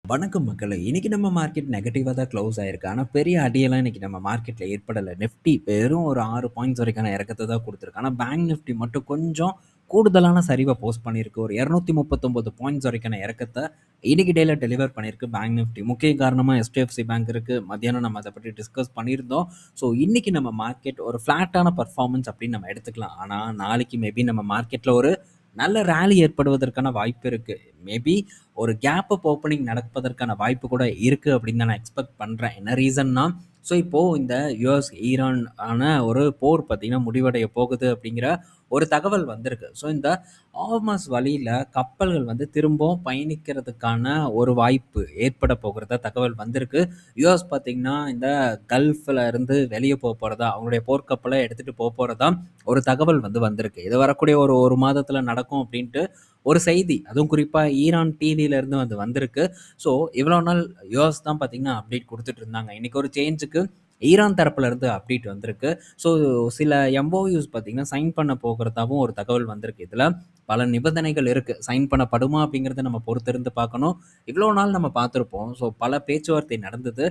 வணக்கம் மக்களே! இன்னைக்கு நம்ம மார்க்கெட் நெகட்டிவா தான் க்ளோஸ் ஆயிருக்கு. ஆனா பெரிய அடியெல்லாம் இன்னைக்கு நம்ம மார்க்கெட்ல ஏற்படல. நிஃப்டி வெறும் ஒரு 6 பாயிண்ட்ஸ் வரைக்கான இறக்கத்த தான் குடுத்துருக்கு. ஆனா பேங்க் நிஃப்டி மட்டும் கொஞ்சம் கூடுதலான சரிவ போஸ்ட் பண்ணியிருக்கு. ஒரு 239 பாயிண்ட்ஸ் வரைக்கான இறக்கத்த இன்னைக்கு டேல டெலிவர் பண்ணியிருக்கு பேங்க் நிஃப்டி. முக்கிய காரணமா HDFC பேங்க் இருக்கு. மத்தியானம் நம்ம அத பத்தி டிஸ்கஸ் பண்ணியிருந்தோம். ஸோ இன்னைக்கு நம்ம மார்க்கெட் ஒரு ஃப்ளாட்டான பெர்ஃபார்மன்ஸ் அப்படின்னு நம்ம எடுத்துக்கலாம். ஆனா நாளைக்கு மேபி நம்ம மார்க்கெட்ல ஒரு நல்ல ராலி ஏற்படுவதற்கான வாய்ப்பு இருக்கு. மேபி ஒரு கேப் அப் ஓப்பனிங் நடப்பதற்கான வாய்ப்பு கூட இருக்கு அப்படின்னு நான் எக்ஸ்பெக்ட் பண்றேன். என்ன ரீசன்னா, ஸோ இப்போ இந்த யுஎஸ், ஈரான் ஆன ஒரு போர் பார்த்தீங்கன்னா முடிவடைய போகுது அப்படிங்கிற ஒரு தகவல் வந்திருக்கு. ஸோ இந்த ஹார்மஸ் வழியில கப்பல்கள் வந்து திரும்பவும் பயணிக்கிறதுக்கான ஒரு வாய்ப்பு ஏற்பட போகிறதா தகவல் வந்திருக்கு. யுஎஸ் பார்த்தீங்கன்னா இந்த கல்ஃப்ல இருந்து வெளிய போறதா, அவங்களுடைய போர்க்கப்பல எடுத்துட்டு போறதா ஒரு தகவல் வந்து வந்திருக்கு. இது வரக்கூடிய ஒரு 1 மாதத்துல நடக்கும் அப்படின்ட்டு ஒரு செய்தி. அதுவும் குறிப்பா ஈரான் டிவில இருந்து வந்திருக்கு. ஸோ இவ்வளோ நாள் யுஎஸ் தான் பார்த்தீங்கன்னா அப்டேட் குடுத்துட்டு இருந்தாங்க. இன்னைக்கு ஒரு சேஞ்சுக்கு ஈரான் தரப்புல இருந்து அப்டேட் வந்திருக்கு. ஸோ சில எம்ஓயூஸ் பார்த்தீங்கன்னா சைன் பண்ண போகிறதாவும் ஒரு தகவல் வந்திருக்கு. இதுல பல நிபந்தனைகள் இருக்கு. சைன் பண்ணப்படுமா அப்படிங்கிறத நம்ம பொறுத்திருந்து பார்க்கணும். இவ்வளோ நாள் நம்ம பார்த்திருப்போம். ஸோ பல பேச்சுவார்த்தை நடந்தது.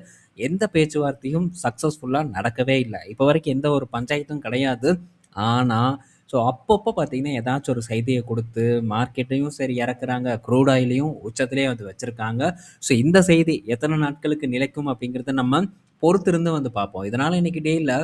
எந்த பேச்சுவார்த்தையும் சக்சஸ்ஃபுல்லா நடக்கவே இல்ல. இப்ப வரைக்கும் எந்த ஒரு பஞ்சாயத்தும் கிடையாது. ஆனா ஸோ அப்பப்போ பார்த்தீங்கன்னா, ஏதாச்சும் ஒரு செய்திய குடுத்து, மார்க்கெட்டையும் சரி இறக்குறாங்க. க்ரூட் ஆயிலையும் உச்சத்திலேயே வச்சிருக்காங்க. ஸோ இந்த செய்தி எத்தன நாட்களுக்கு நிலைக்கும் அப்படிங்கிறத நம்ம பொறுத்திருந்து பார்ப்போம். இதனால இன்னைக்கு டேல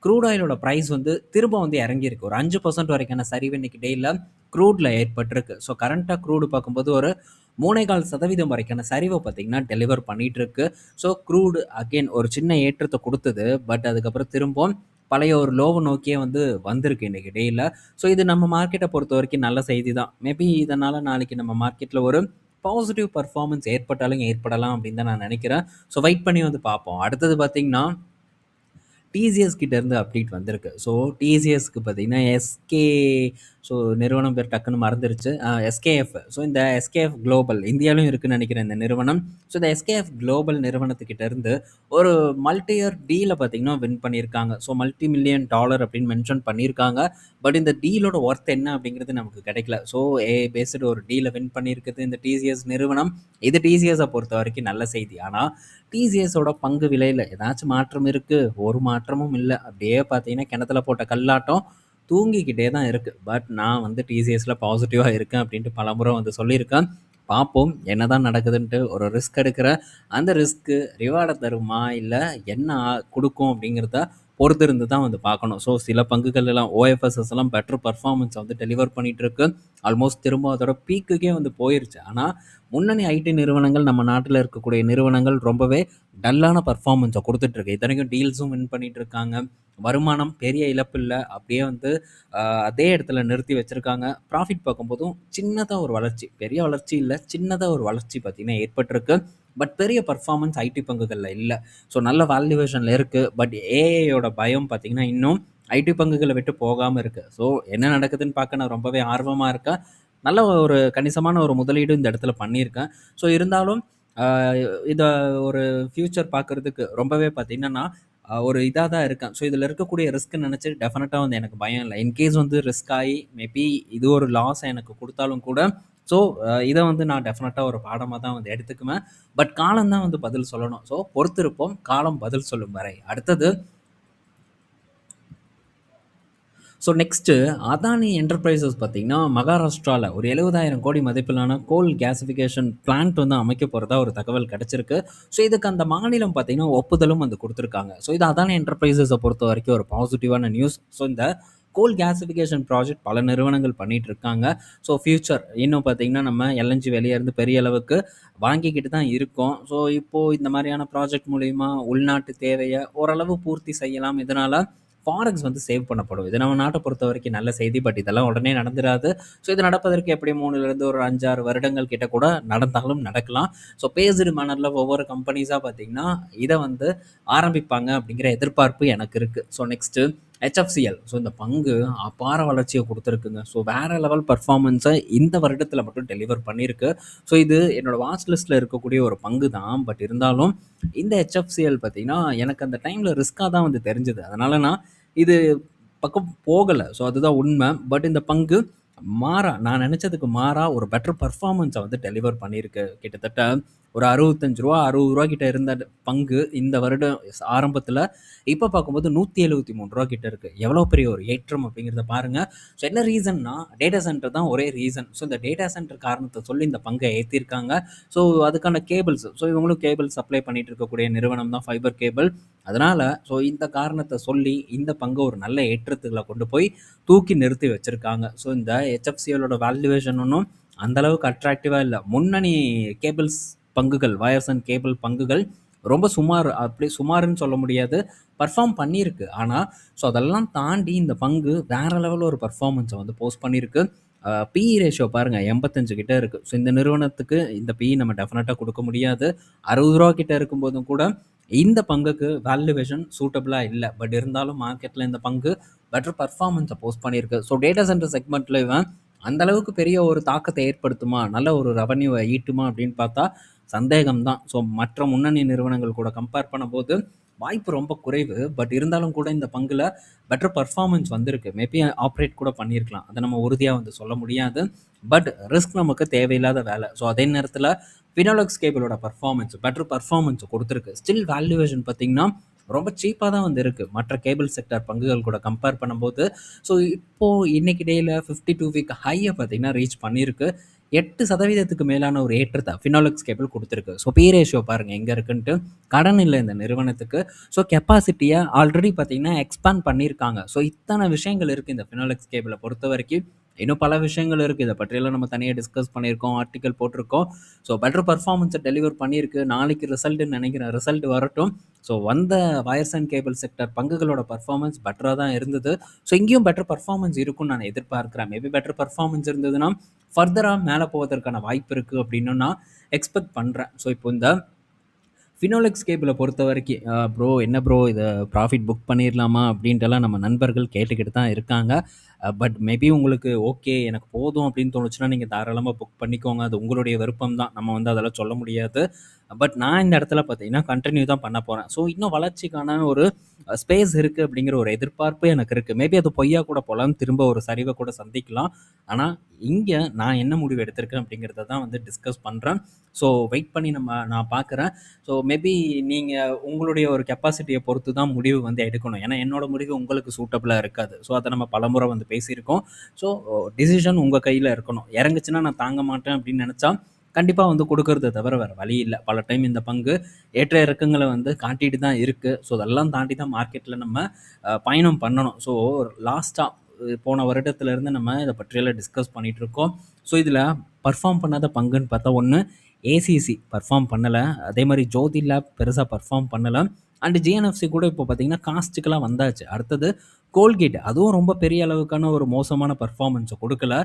க்ரூட் ஆயிலோட பிரைஸ் திரும்ப இறங்கியிருக்கு. ஒரு 5% வரைக்கான சரிவு இன்னைக்கு டேல க்ரூட்ல ஏற்பட்டிருக்கு. ஸோ கரண்ட்டா க்ரூட் பார்க்கும்போது ஒரு 3.25% வரைக்கான சரிவ பார்த்தீங்கன்னா, டெலிவர் பண்ணிட்டு இருக்கு. ஸோ க்ரூட் அகைன் ஒரு சின்ன ஏற்றத்த குடுத்தது. பட் அதுக்கப்புறம் திரும்பவும் பழைய ஒரு லோவ நோக்கியே வந்திருக்கு இன்னைக்கு டேல. ஸோ இது நம்ம மார்க்கெட்ட பொறுத்தவரைக்கும் நல்ல செய்தி தான். மேபி இதனால நாளைக்கு நம்ம மார்க்கெட்ல ஒரு பாசிட்டிவ் பெர்ஃபார்மன்ஸ் ஏற்பட்டாலும் ஏற்படலாம் அப்படின்னு தான் நான் நினைக்கிறேன். ஸோ வெயிட் பண்ணி பார்ப்போம். அடுத்தது பார்த்தீங்கன்னா டிசிஎஸ் கிட்ட இருந்து அப்டேட் வந்திருக்கு. ஸோ டிசிஎஸ்க்கு பார்த்தீங்கன்னா ஸோ நிறுவனம் பேர் டக்குன்னு மறந்துருச்சு. எஸ்கேஎஃப். ஸோ இந்த எஸ்கேஎஃப் குளோபல் இந்தியாவிலும் இருக்குன்னு நினைக்கிறேன் இந்த நிறுவனம். ஸோ இந்த எஸ்கேஎஃப் குளோபல் நிறுவனத்துக்கிட்ட இருந்து ஒரு மல்டி இயர் டீல பார்த்தீங்கன்னா வின் பண்ணியிருக்காங்க. ஸோ மல்டி மில்லியன் டாலர் அப்படின்னு மென்ஷன் பண்ணியிருக்காங்க. பட் இந்த டீலோட ஒர்த் என்ன அப்படிங்கிறது நமக்கு கிடைக்கல. ஸோ பேஸ்டு ஒரு டீல வின் பண்ணியிருக்குது இந்த டிசிஎஸ் நிறுவனம். இது டிசிஎஸை பொறுத்த வரைக்கும் நல்ல செய்தி. ஆனால் டிசிஎஸோட பங்கு விலையில ஏதாச்சும் மாற்றம் இருக்கு? ஒரு மாற்றமும் இல்ல. அப்படியே பார்த்தீங்கன்னா, கிணத்துல போட்ட கல்லாட்டம் தூங்கிக்கிட்டே தான் இருக்கு. பட் நான் டிசிஎஸ்ல பாசிட்டிவா இருக்கேன் அப்படின்ட்டு பலமுறை சொல்லியிருக்கேன். பார்ப்போம் என்னதான் நடக்குதுன்ட்டு. ஒரு ரிஸ்க் எடுக்கிறேன். அந்த ரிஸ்க்கு ரிவார்ட தருமா? இல்ல என்ன குடுக்கும் அப்படிங்கிறத பொறுத்திருந்து தான் பார்க்கணும். ஸோ சில பங்குகள் எல்லாம் ஓஎஃப்எஸ்எஸ் எல்லாம் பெட்டர் பெர்ஃபார்மன்ஸ டெலிவர் பண்ணிட்டு இருக்கு. ஆல்மோஸ்ட் திரும்ப அதோட பீக்குக்கே போயிருச்சு. ஆனா முன்னணி ஐடி நிறுவனங்கள் நம்ம நாட்டுல இருக்கக்கூடிய நிறுவனங்கள் ரொம்பவே டல்லான பெர்ஃபார்மன்ஸ குடுத்துட்டு இருக்கு. இத்தனைக்கும் டீல்ஸும் வின் பண்ணிட்டு இருக்காங்க. வருமானம் பெரிய இழப்பு இல்ல. அப்படியே அதே இடத்துல நிறுத்தி வச்சிருக்காங்க. ப்ராஃபிட் பார்க்கும்போதும் சின்னதா ஒரு வளர்ச்சி. பெரிய வளர்ச்சி இல்ல. சின்னதா ஒரு வளர்ச்சி பார்த்தீங்கன்னா ஏற்பட்டிருக்கு. பட் பெரிய பெர்ஃபார்மன்ஸ் ஐடி பங்குகள்ல இல்ல. ஸோ நல்ல வேல்யூவேஷன்ல இருக்கு. பட் ஏஐயோட பயம் பார்த்தீங்கன்னா, இன்னும் ஐடி பங்குகள விட்டு போகாம இருக்கு. ஸோ என்ன நடக்குதுன்னு பார்க்க நான் ரொம்பவே ஆர்வமா இருக்கேன். நல்ல ஒரு கணிசமான ஒரு முதலீடு இந்த இடத்துல பண்ணியிருக்கேன். ஸோ இருந்தாலும் அ இத ஒரு ஃபியூச்சர் பார்க்கறதுக்கு ரொம்பவே பார்த்தீங்கன்னா, ஒரு இதா தான் இருக்கேன். ஸோ இதில இருக்கக்கூடிய ரிஸ்க் நினைச்சு டெஃபினட்டா எனக்கு பயம் இல்ல. இன்கேஸ் ரிஸ்க் ஆயி மேபி இது ஒரு லாஸ எனக்கு குடுத்தாலும் கூட, ஸோ இத நான் டெஃபினட்டா ஒரு பாடமா தான் எடுத்துக்குவேன். பட் காலம் தான் பதில் சொல்லணும். ஸோ பொறுத்திருப்போம். காலம் பதில் சொல்லும் வரை. அடுத்தது ஸோ நெக்ஸ்ட்டு அதானி என்டர்பிரைசஸ் பார்த்தீங்கன்னா, மகாராஷ்டிரால ஒரு 70,000 கோடி மதிப்பிலான கோல் கேசிஃபிகேஷன் பிளான்ட் அமைக்க போறதா ஒரு தகவல் கிடைச்சிருக்கு. ஸோ இதுக்கு அந்த மாநிலம் பார்த்தீங்கன்னா, ஒப்புதலும் குடுத்துருக்காங்க. ஸோ இது அதானி என்டர்பிரைசஸ பொறுத்தவரைக்கும் ஒரு பாசிட்டிவான நியூஸ். ஸோ இந்த கோல் கேசிஃபிகேஷன் ப்ராஜெக்ட் பல நிறுவனங்கள் பண்ணிட்டு இருக்காங்க. ஸோ ஃபியூச்சர் இன்னும் பார்த்தீங்கன்னா, நம்ம எல்என்ஜி வெளிய இருந்து பெரிய அளவுக்கு வாங்கிக்கிட்டு தான் இருக்கோம். ஸோ இப்போ இந்த மாரியான ப்ராஜெக்ட் மூலியமா உள்நாட்டு தேவைய ஓரளவு பூர்த்தி செய்யலாம். இதனால ஃபாரெக்ஸ் சேவ் பண்ணப்படும். இது நம்ம நாட்ட பொறுத்தவரைக்கும் நல்ல செய்தி. பட் இதெல்லாம் உடனே நடந்துராது. ஸோ இது நடப்பதற்கு எப்படியும் 3லிருந்து ஒரு 5, 6 வருடங்கள் கிட்ட கூட நடந்தாலும் நடக்கலாம். ஸோ பேஸ்டு மேனர்ல ஒவ்வொரு கம்பெனிஸா பார்த்தீங்கன்னா, இத ஆரம்பிப்பாங்க அப்படிங்கிற எதிர்பார்ப்பு எனக்கு இருக்கு. So next HFCL. ஸோ இந்த பங்கு அபார வளர்ச்சிய குடுத்துருக்குங்க. ஸோ வேற லெவல் பெர்ஃபார்மன்ஸ இந்த வருடத்தில மட்டும் டெலிவர் பண்ணியிருக்கு. ஸோ இது என்னோட வாட்ச் லிஸ்ட்ல இருக்கக்கூடிய ஒரு பங்கு தான். பட் இருந்தாலும் இந்த HFCL பார்த்தீங்கன்னா, எனக்கு அந்த டைம்ல ரிஸ்க்கா தான் தெரிஞ்சது. அதனால நான் இது பக்கம் போகல. ஸோ அதுதான் உண்மை. பட் இந்த பங்கு மாறா நான் நினைச்சதுக்கு மாறா ஒரு பெட்டர் பெர்ஃபார்மன்ஸ டெலிவர் பண்ணியிருக்கு. கிட்டத்தட்ட ஒரு ரூ. 65 ரூ. 60 கிட்ட இருந்த பங்கு இந்த வருடம் ஆரம்பத்துல இப்ப பார்க்கும்போது ரூ. 173 கிட்ட இருக்கு. எவ்வளவு பெரிய ஒரு ஏற்றம் அப்படிங்கிறத பாருங்க. ஸோ என்ன ரீசன்னா டேட்டா சென்டர் தான் ஒரே ரீசன். ஸோ இந்த டேட்டா சென்டர் காரணத்தை சொல்லி இந்த பங்கை ஏற்றிருக்காங்க. ஸோ அதுக்கான கேபிள்ஸ், ஸோ இவங்களும் கேபிள் சப்ளை பண்ணிட்டு இருக்கக்கூடிய நிறுவனம் தான் ஃபைபர் கேபிள். அதனால ஸோ இந்த காரணத்தை சொல்லி இந்த பங்கு ஒரு நல்ல ஏற்றத்துகளை கொண்டு போய் தூக்கி நிறுத்தி வச்சிருக்காங்க. ஸோ இந்த ஹெச்எஃப்சிஎலோட வேல்யூவேஷன் ஒன்றும் அந்த அளவுக்கு அட்ராக்டிவா இல்லை. முன்னணி கேபிள்ஸ் பங்குகள், வயர்ஸ் அண்ட் கேபிள் பங்குகள் ரொம்ப சுமார், அப்படி சுமாருன்னு சொல்ல முடியாது, பர்ஃபார்ம் பண்ணியிருக்கு. ஆனால் ஸோ அதெல்லாம் தாண்டி இந்த பங்கு வேற லெவலில் ஒரு பர்ஃபார்மன்ஸை வந்து போஸ்ட் பண்ணியிருக்கு. பிஇ ரேஷியோ பாருங்க 85 கிட்ட இருக்கு. ஸோ இந்த நிறுவனத்துக்கு இந்த பிஇ நம்ம டெஃபினட்டாக கொடுக்க முடியாது. ரூ. 60 கிட்ட இருக்கும்போதும் கூட இந்த பங்குக்கு வேல்யூவேஷன் சூட்டபிளாக இல்லை. பட் இருந்தாலும் மார்க்கெட்டில் இந்த பங்கு பெட்டர் பர்ஃபார்மன்ஸை போஸ்ட் பண்ணியிருக்கு. ஸோ டேட்டா சென்டர் செக்மெண்ட்டில் இவன் அந்த அளவுக்கு பெரிய ஒரு தாக்கத்தை ஏற்படுத்துமா, நல்ல ஒரு ரெவன்யூவை ஈட்டுமா அப்படின்னு பார்த்தா சந்தேகம் தான். ஸோ மற்ற முன்னணி நிறுவனங்கள் கூட கம்பேர் பண்ணும்போது வாய்ப்பு ரொம்ப குறைவு. பட் இருந்தாலும் கூட இந்த பங்குல பெட்டர் பர்ஃபார்மன்ஸ் வந்திருக்கு. மேபி ஆப்ரேட் கூட பண்ணியிருக்கலாம், அதை நம்ம உறுதியாக வந்து சொல்ல முடியாது. பட் ரிஸ்க் நமக்கு தேவையில்லாத வேலை. ஸோ அதே நேரத்தில் ஃபினோலெக்ஸ் கேபிளோட பர்ஃபார்மன்ஸ் பெட்டர் பர்ஃபார்மன்ஸ் கொடுத்துருக்கு. ஸ்டில் வேல்யூவேஷன் பார்த்தீங்கன்னா ரொம்ப சீப்பாக தான் வந்து இருக்குது மற்ற கேபிள் செக்டர் பங்குகள் கூட கம்பேர் பண்ணும்போது. ஸோ இப்போது இன்னைக்கு டேயில் 52 வீக் ஹையை பார்த்தீங்கன்னா ரீச் பண்ணியிருக்கு. 8% மேலான ஒரு ஏற்றத்தை ஃபினோலெக்ஸ் கேபிள் கொடுத்துருக்கு. ஸோ பி ரேஷியோ பாருங்கள் எங்கே இருக்குன்ட்டு. கடன் இல்லை இந்த நிறுவனத்துக்கு. ஸோ கெப்பாசிட்டியை ஆல்ரெடி பார்த்தீங்கன்னா எக்ஸ்பேண்ட் பண்ணியிருக்காங்க. ஸோ இத்தனை விஷயங்கள் இருக்குது இந்த ஃபினோலெக்ஸ் கேபிளை பொறுத்த வரைக்கும். இன்னும் பல விஷயங்கள் இருக்குது, இதை பற்றியெல்லாம் நம்ம தனியாக டிஸ்கஸ் பண்ணியிருக்கோம், ஆர்டிக்கல் போட்டிருக்கோம். ஸோ பெட்டர் பர்ஃபார்மன்ஸை டெலிவர் பண்ணியிருக்கு. நாளைக்கு ரிசல்ட்டுன்னு நினைக்கிறேன், ரிசல்ட் வரட்டும். ஸோ வந்த வயர்ஸ் அண்ட் கேபிள் செக்டர் பங்குகளோட பர்ஃபார்மன்ஸ் பெட்டராக தான் இருந்தது. ஸோ இங்கேயும் பெட்டர் பர்ஃபார்மன்ஸ் இருக்கும்னு நான் எதிர்பார்க்குறேன். மேபி பெட்டர் பர்ஃபார்மன்ஸ் இருந்ததுன்னா ஃபர்தராக மேலே போவதற்கான வாய்ப்பு இருக்குது அப்படின்னு நான் எக்ஸ்பெக்ட் பண்ணுறேன். ஸோ இப்போ இந்த ஃபினோலெக்ஸ் கேபிளை பொறுத்த வரைக்கும் ப்ரோ என்ன ப்ரோ இதை ப்ராஃபிட் புக் பண்ணிடலாமா அப்படின்ட்டுலாம் நம்ம நண்பர்கள் கேட்டுக்கிட்டு தான் இருக்காங்க. பட் மேபி உங்களுக்கு ஓகே எனக்கு போதும் அப்படின்னு தோணுச்சுன்னா நீங்கள் தாராளமாக புக் பண்ணிக்கோங்க. அது உங்களுடைய விருப்பம் தான், நம்ம வந்து அதெல்லாம் சொல்ல முடியாது. பட் நான் இந்த இடத்துல பார்த்தீங்கன்னா கண்டினியூ தான் பண்ண போகிறேன். ஸோ இன்னும் வளர்ச்சிக்கான ஒரு ஸ்பேஸ் இருக்குது அப்படிங்கிற ஒரு எதிர்பார்ப்பு எனக்கு இருக்குது. மேபி அது பொய்யா கூட போகலாம், திரும்ப ஒரு சரிவை கூட சந்திக்கலாம். ஆனால் இங்கே நான் என்ன முடிவு எடுத்திருக்கேன் அப்படிங்கிறத தான் வந்து டிஸ்கஸ் பண்ணுறேன். ஸோ வெயிட் பண்ணி நான் பார்க்குறேன். ஸோ மேபி நீங்கள் உங்களுடைய ஒரு கெப்பாசிட்டியை பொறுத்து தான் முடிவு வந்து எடுக்கணும். ஏன்னா என்னோட முடிவு உங்களுக்கு சூட்டபிளாக இருக்காது. ஸோ அதை நம்ம பலமுறை வந்து பேசியிருக்கோம். ஸோ டிசிஷன் உங்கள் கையில் இருக்கணும். இறங்குச்சுன்னா நான் தாங்க மாட்டேன் அப்படின்னு நினச்சா கண்டிப்பாக வந்து கொடுக்கறத தவிர வேறு வழி இல்லை. பல டைம் இந்த பங்கு ஏற்ற இறக்கங்களை வந்து காட்டிட்டு தான் இருக்குது. ஸோ அதெல்லாம் தாண்டி தான் மார்க்கெட்டில் நம்ம பயணம் பண்ணணும். ஸோ லாஸ்ட்டாக போன வருடத்துலேருந்து நம்ம இதை பற்றியெல்லாம் டிஸ்கஸ் பண்ணிகிட்டு இருக்கோம். ஸோ இதில் பர்ஃபார்ம் பண்ணாத பங்குன்னு பார்த்தா ஒன்று ஏசிசி பர்ஃபார்ம் பண்ணலை, அதே மாதிரி ஜோதி லேப் பெருசாக பர்ஃபார்ம் பண்ணலை, அண்டு ஜிஎன்எஃப்சி கூட இப்போ பார்த்தீங்கன்னா காஸ்ட்டுக்கெல்லாம் வந்தாச்சு. அடுத்தது கோல்கேட், அதுவும் ரொம்ப பெரிய அளவுக்கான ஒரு மோசமான பர்ஃபார்மன்ஸை கொடுக்கல.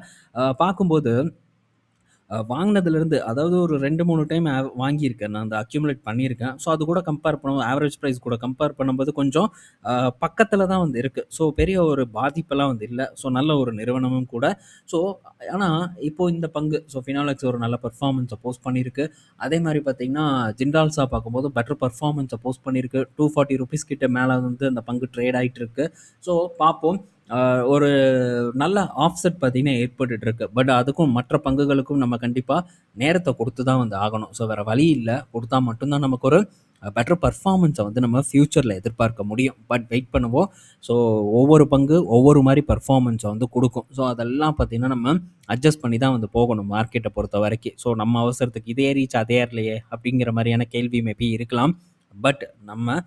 பார்க்கும்போது வாங்கினதுலேருந்து, அதாவது ஒரு 2-3 டைம் வாங்கியிருக்கேன் நான், அந்த அக்யூமுலேட் பண்ணியிருக்கேன். ஸோ அது கூட கம்பேர் பண்ணும்போது ஆவரேஜ் ப்ரைஸ் கூட கம்பேர் பண்ணும்போது கொஞ்சம் பக்கத்தில் தான் வந்து இருக்குது. ஸோ பெரிய ஒரு பாதிப்பெல்லாம் வந்து இல்லை. ஸோ நல்ல ஒரு நிறுவனமும் கூட. ஸோ ஆனால் இப்போது இந்த பங்கு ஃபினாலெக்ஸ் ஒரு நல்ல பர்ஃபார்மன்ஸை போஸ்ட் பண்ணியிருக்கு. அதே மாதிரி பார்த்தீங்கன்னா ஜிண்டால்ஸா பார்க்கும்போது பெட்டர் பர்ஃபார்மன்ஸை போஸ்ட் பண்ணியிருக்கு. ₹240 கிட்ட மேலே வந்து அந்த பங்கு ட்ரேட் ஆகிட்டு இருக்கு. ஸோ பார்ப்போம். ஒரு நல்ல ஆஃப்செட் பார்த்தீங்கன்னா ஏற்பட்டுட்டு இருக்கு. பட் அதுக்கும் மற்ற பங்குகளுக்கும் நம்ம கண்டிப்பாக நேரத்தை கொடுத்து தான் வந்து ஆகணும். ஸோ வேறு வழி இல்லை, கொடுத்தா மட்டும்தான் நமக்கு ஒரு பெட்டர் பர்ஃபார்மன்ஸை வந்து நம்ம ஃப்யூச்சரில் எதிர்பார்க்க முடியும். பட் வெயிட் பண்ணுவோம். ஸோ ஒவ்வொரு பங்கு ஒவ்வொரு மாதிரி பர்ஃபார்மன்ஸை வந்து கொடுக்கும். ஸோ அதெல்லாம் பார்த்திங்கன்னா நம்ம அட்ஜஸ்ட் பண்ணி தான் வந்து போகணும் மார்க்கெட்டை பொறுத்த வரைக்கும். ஸோ நம்ம அவசரத்துக்கு இதே ரீச் அதே ஏறலையே அப்படிங்கிற மாதிரியான கேள்வி மேபி இருக்கலாம். பட் நம்ம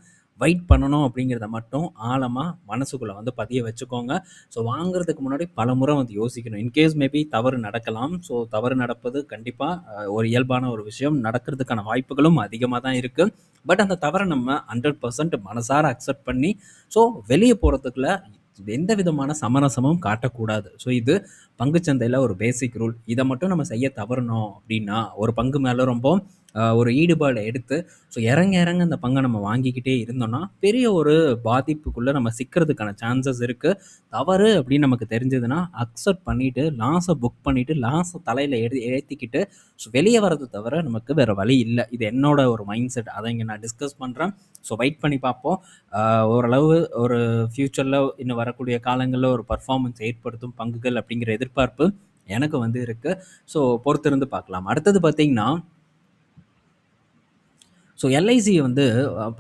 வெயிட் பண்ணணும் அப்படிங்கிறத மட்டும் ஆழமாக மனசுக்குள்ளே வந்து பதிய வச்சுக்கோங்க. ஸோ வாங்குறதுக்கு முன்னாடி பல முறை வந்து யோசிக்கணும். இன்கேஸ் மேபி தவறு நடக்கலாம். ஸோ தவறு நடப்பது கண்டிப்பாக ஒரு இயல்பான ஒரு விஷயம், நடக்கிறதுக்கான வாய்ப்புகளும் அதிகமாக தான் இருக்குது. பட் அந்த தவறை நம்ம 100% மனசார அக்செப்ட் பண்ணி ஸோ வெளியே போகிறதுக்குள்ள எந்த விதமான சமரசமும் காட்டக்கூடாது. ஸோ இது பங்குச்சந்தையில் ஒரு பேசிக் ரூல். இதை மட்டும் நம்ம செய்ய தவறணும் அப்படின்னா, ஒரு பங்கு மேலே ரொம்ப ஒரு ஈடுபாடு எடுத்து ஸோ இறங்க அந்த பங்கை நம்ம வாங்கிக்கிட்டே இருந்தோம்னா பெரிய ஒரு பாதிப்புக்குள்ளே நம்ம சிக்கிறதுக்கான சான்சஸ் இருக்குது. தவறு அப்படின்னு நமக்கு தெரிஞ்சதுன்னா அக்செப்ட் பண்ணிவிட்டு லாஸை புக் பண்ணிவிட்டு லாஸை தலையில் ஏற்றிக்கிட்டு ஸோ வெளியே வர்றது தவிர நமக்கு வேறு வழி இல்லை. இது என்னோட ஒரு மைண்ட் செட், அதை இங்கே நான் டிஸ்கஸ் பண்ணுறேன். ஸோ வெயிட் பண்ணி பார்ப்போம். ஓரளவு ஒரு ஃப்யூச்சரில் இன்னும் வரக்கூடிய காலங்களில் ஒரு பர்ஃபார்மன்ஸ் ஏற்படுத்தும் பங்குகள் அப்படிங்கிற எதிர்பார்ப்பு எனக்கு வந்து இருக்குது. ஸோ பொறுத்திருந்து பார்க்கலாம். அடுத்தது பார்த்திங்கன்னா ஸோ எல்ஐசி வந்து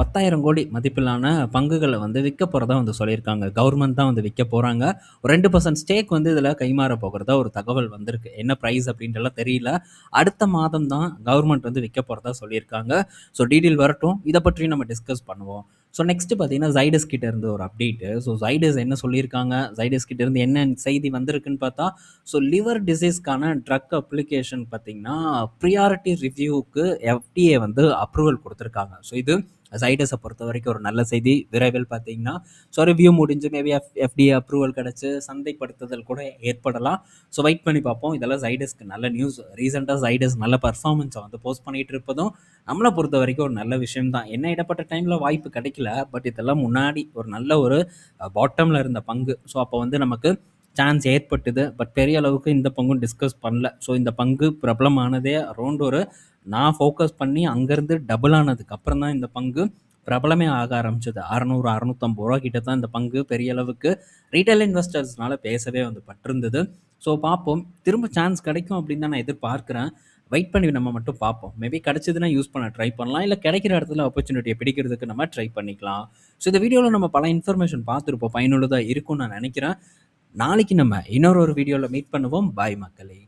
10,000 கோடி மதிப்பிலான பங்குகள வந்து விற்க போறதா வந்து சொல்லியிருக்காங்க. கவர்மெண்ட் தான் வந்து விற்க போறாங்க. ஒரு 2% ஸ்டேக் வந்து இதில கைமாற போகிறதா ஒரு தகவல் வந்திருக்கு. என்ன பிரைஸ் அப்படின்ட்டுலாம் தெரியல. அடுத்த மாதம் தான் கவர்மெண்ட் வந்து விற்க போறதா சொல்லியிருக்காங்க. ஸோ டீடெயில் வரட்டும். இத பற்றியும் நம்ம டிஸ்கஸ் பண்ணுவோம். ஸோ நெக்ஸ்ட் பார்த்தீங்கன்னா, Zydus கிட்ட இருந்து ஒரு அப்டேட்டு. ஸோ Zydus என்ன சொல்லியிருக்காங்க? Zydus கிட்ட இருந்து என்ன செய்தி வந்திருக்குன்னு பார்த்தா, ஸோ லிவர் டிசீஸ்க்கான ட்ரக் அப்ளிகேஷன் பார்த்தீங்கன்னா, பிரியாரிட்டி ரிவ்யூவுக்கு FDA வந்து அப்ரூவல் குடுத்துருக்காங்க. ஸோ இது Zydusஅ பொறுத்தவரைக்கும் ஒரு நல்ல செய்தி. விரைவில் பார்த்தீங்கன்னா, ஸோ ரிவ்யூ முடிஞ்சு மேபி FDA அப்ரூவல் கிடைச்சு சந்தைப்படுத்துதல் கூட ஏற்படலாம். ஸோ வெயிட் பண்ணி பார்ப்போம். இதெல்லாம் Zydusக்கு நல்ல நியூஸ். ரீசென்ட்டா Zydus நல்ல பெர்ஃபார்மன்ஸ வந்து போஸ்ட் பண்ணிட்டு இருப்பதும், நம்மள பொறுத்தவரைக்கும் ஒரு நல்ல விஷயம் தான். என்ன இடப்பட்ட டைம்ல வாய்ப்பு கிடைக்கல. பட் இதெல்லாம் முன்னாடி ஒரு நல்ல ஒரு பாட்டம்ல இருந்த பங்கு. ஸோ அப்போ வந்து நமக்கு சான்ஸ் ஏற்பட்டது. பட் பெரிய அளவுக்கு இந்த பங்கும் டிஸ்கஸ் பண்ணல. ஸோ இந்த பங்கு பிரபலமானதே அரௌண்ட் ஒரு நான் ஃபோக்கஸ் பண்ணி அங்கேருந்து டபுள் ஆனதுக்கு அப்புறம் தான் இந்த பங்கு பிரபலமே ஆக ஆரம்பிச்சது. 600, 650 ரூபா கிட்ட தான் இந்த பங்கு பெரிய அளவுக்கு ரீட்டைல் இன்வெஸ்டர்ஸ்னால பேசவே வந்து பட்டிருந்தது. ஸோ பார்ப்போம். திரும்ப சான்ஸ் கிடைக்கும் அப்படின்னு தான் நான் எதிர்பார்க்கிறேன். வெயிட் பண்ணி நம்ம மட்டும் பார்ப்போம். மேபி கிடைச்சதுன்னா யூஸ் பண்ண ட்ரை பண்ணலாம். இல்ல கிடைக்கிற இடத்துல ஆப்பர்ச்சுனிட்டிய பிடிக்கிறதுக்கு நம்ம ட்ரை பண்ணிக்கலாம். ஸோ இந்த வீடியோல நம்ம பல இன்ஃபர்மேஷன் பார்த்துருப்போம். பயனுள்ளதா இருக்கும்னு நான் நினைக்கிறேன். நாளைக்கு நம்ம இன்னொரு வீடியோல மீட் பண்ணுவோம். பாய் மக்களே!